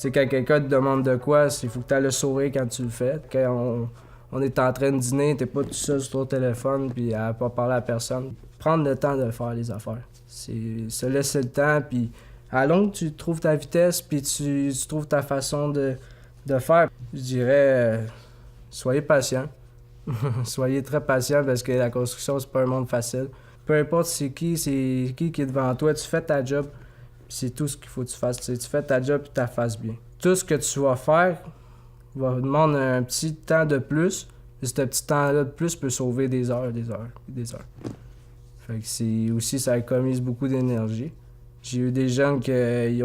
sais, quand quelqu'un te demande de quoi, il faut que tu aies le sourire quand tu le fais. Quand on est en train de dîner, t'es pas tout seul sur ton téléphone puis à pas parler à personne. Prendre le temps de faire les affaires. C'est se laisser le temps, puis à longue, tu trouves ta vitesse, puis tu trouves ta façon de faire. Je dirais, soyez patient. Soyez très patient parce que la construction, c'est pas un monde facile. Peu importe c'est qui est devant toi, tu fais ta job, puis c'est tout ce qu'il faut que tu fasses. Tu fais ta job et tu la fasses bien. Tout ce que tu vas faire va demander un petit temps de plus. Et ce petit temps-là de plus peut sauver des heures, des heures, des heures. Fait que c'est aussi, ça économise beaucoup d'énergie. J'ai eu des jeunes qui ils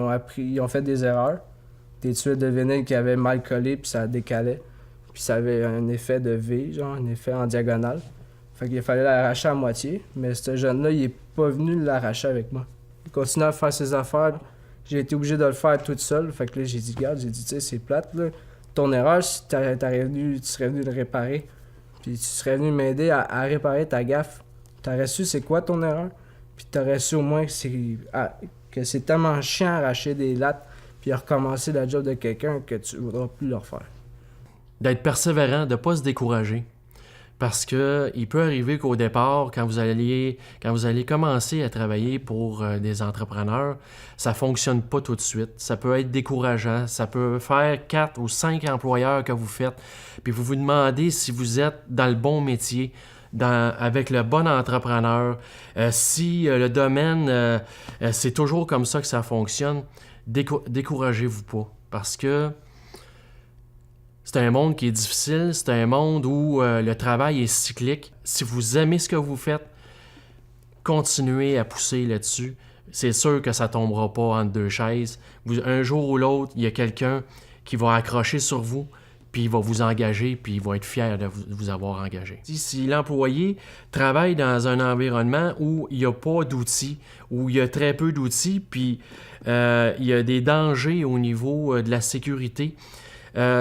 ont fait des erreurs. Des tuiles de vinyle qui avaient mal collé puis ça décalait. Puis ça avait un effet de V, genre un effet en diagonale. Fait qu'il fallait l'arracher à moitié. Mais ce jeune-là, il est pas venu l'arracher avec moi. Il continuait à faire ses affaires. J'ai été obligé de le faire tout seul. Fait que là, j'ai dit, regarde, tu sais, c'est plate, là. Ton erreur, si tu serais venu le réparer. Puis tu serais venu m'aider à réparer ta gaffe. T'aurais su c'est quoi ton erreur. Puis t'aurais su au moins que c'est tellement chiant d'arracher des lattes puis recommencer la job de quelqu'un que tu voudras plus le refaire. D'être persévérant, de ne pas se décourager. Parce que il peut arriver qu'au départ, quand vous allez commencer à travailler pour des entrepreneurs, ça ne fonctionne pas tout de suite. Ça peut être décourageant. Ça peut faire 4 ou 5 employeurs que vous faites. Puis vous vous demandez si vous êtes dans le bon métier, avec le bon entrepreneur. Si le domaine, c'est toujours comme ça que ça fonctionne, découragez-vous pas. Parce que c'est un monde qui est difficile, c'est un monde où le travail est cyclique. Si vous aimez ce que vous faites, continuez à pousser là-dessus. C'est sûr que ça ne tombera pas entre deux chaises. Un jour ou l'autre, il y a quelqu'un qui va accrocher sur vous, puis il va vous engager, puis il va être fier de vous avoir engagé. Si l'employé travaille dans un environnement où il n'y a pas d'outils, où il y a très peu d'outils, puis il y a des dangers au niveau de la sécurité,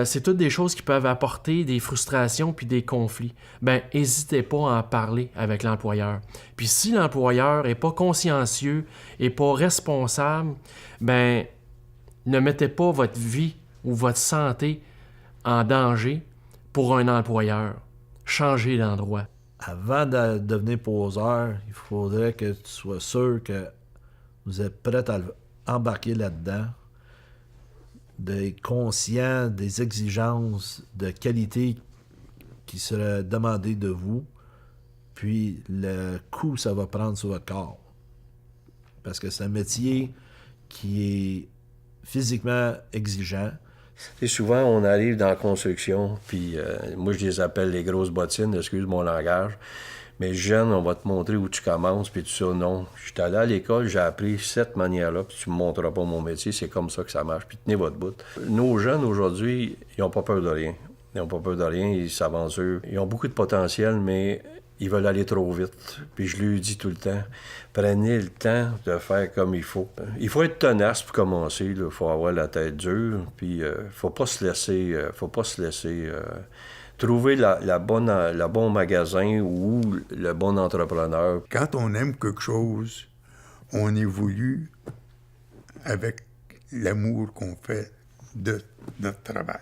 c'est toutes des choses qui peuvent apporter des frustrations puis des conflits. Ben, n'hésitez pas à en parler avec l'employeur. Puis si l'employeur n'est pas consciencieux, n'est pas responsable, ben, ne mettez pas votre vie ou votre santé en danger pour un employeur. Changez d'endroit. Avant de devenir poseur, il faudrait que tu sois sûr que vous êtes prêt à embarquer là-dedans, d'être conscient des exigences de qualité qui seraient demandées de vous, puis le coût que ça va prendre sur votre corps. Parce que c'est un métier qui est physiquement exigeant. Et souvent, on arrive dans la construction, puis moi, je les appelle les grosses bottines, excuse mon langage. Mais jeune, on va te montrer où tu commences, puis tout ça. Non, je suis allé à l'école, j'ai appris cette manière-là, puis tu me montreras pas mon métier, c'est comme ça que ça marche, puis tenez votre bout. Nos jeunes, aujourd'hui, ils n'ont pas peur de rien. Ils n'ont pas peur de rien, ils s'aventurent. Ils ont beaucoup de potentiel, mais ils veulent aller trop vite. Puis je lui dis tout le temps, prenez le temps de faire comme il faut. Il faut être tenace pour commencer, il faut avoir la tête dure, puis faut pas se laisser... Trouver le bon magasin ou le bon entrepreneur. Quand on aime quelque chose, on évolue avec l'amour qu'on fait de notre travail.